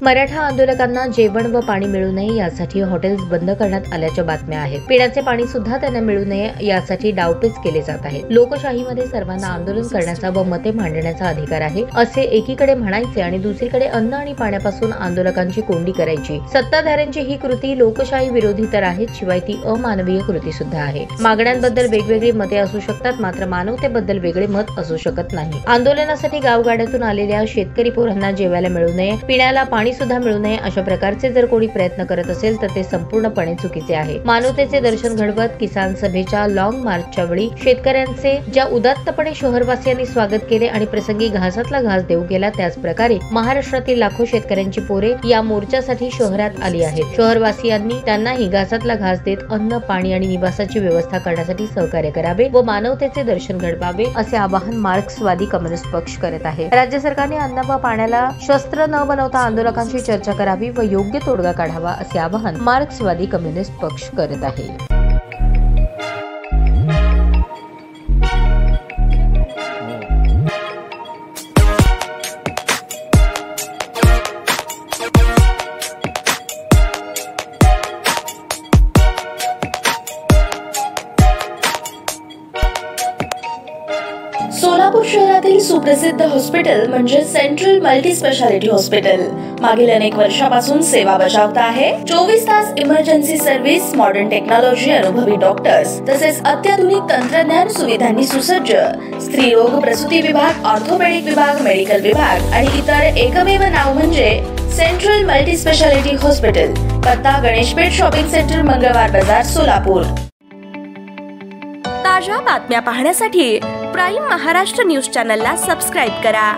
मराठा आंदोलकांना जेवण व पाणी मिळू नये यासाठी हॉटेल्स बंद करण्यात आल्याच्या बातम्या आहेत। पिण्याचे पाणी सुद्धा त्यांना मिळू नये यासाठी डावपेच केले जात आहेत। लोकशाहीमध्ये सर्वांना आंदोलन करण्याचा व मते मांडण्याचा अधिकार आहे असे एकीकडे म्हणायचे आणि दुसरीकडे अन्न आणि पाण्यापासून आंदोलकांची कोंडी करायची। सत्ताधाऱ्यांची ही कृती लोकशाही विरोधी तर आहे, शिवाय ती अमानवीय कृती सुद्धा आहे। मागण्यांबद्दल वेगवेगळी मते असू शकतात, मात्र मानवतेबद्दल वेगळे मत असू शकत नाही। आंदोलनासाठी गावगाड्यातून आलेल्या शेतकरी पोरांना जेवायला मिळू नये, पिण्याला पाणी सुद्धा मिळू नये अशा प्रकारचे जर कोणी प्रयत्न करत असेल तर ते संपूर्णपणे चुकीचे आहे। मानवतेचे दर्शन घडवत किसान सभेच्या लॉंग मार्चच्या वेळी शेतकऱ्यांचे ज्या उदात्तपणे शहरवासियांनी स्वागत केले आणि प्रसंगी घासातला घास देऊ केला, त्याच प्रकारे महाराष्ट्रातील लाखो शेतकऱ्यांची पोरे या मोर्चासाठी शहरात आली आहेत। शहरवासियांनी त्यांनाही घासातला घास देत अन्न, पाणी आणि निवासाची व्यवस्था करण्यासाठी सहकार्य करावे व मानवतेचे दर्शन घडवावे असे आवाहन मार्क्सवादी कम्युनिस्ट पक्ष करत आहे। राज्य सरकारने अन्न व पाण्याला शस्त्र न बनवता आंदोलकांची चर्चा करावी व योग्य तोडगा काढावा असे आवाहन मार्क्सवादी कम्युनिस्ट पक्ष करत आहे। सोलापूर शहरातील सुप्रसिद्ध हॉस्पिटल म्हणजे सेंट्रल मल्टी स्पेशालिटी हॉस्पिटल मागील अनेक वर्षापासून सेवा बजावत आहे। 24 तास इमर्जन्सी सर्व्हिस, मॉडर्न टेक्नॉलॉजी, अनुभवी डॉक्टर्स तसेच अत्याधुनिक तंत्रज्ञान सुविधांनी सुसज्ज स्त्रीरोग प्रसूती विभाग, ऑर्थोपेडिक विभाग, मेडिकल विभाग आणि इतर एकमेव नाव म्हणजे सेंट्रल मल्टी स्पेशालिटी हॉस्पिटल। पत्ता गणेशपेठ शॉपिंग सेंटर, मंगळवार बाजार, सोलापूर। ताज्या बातम्या पाहण्यासाठी प्राईम महाराष्ट्र न्यूज चॅनलला सबस्क्राईब करा।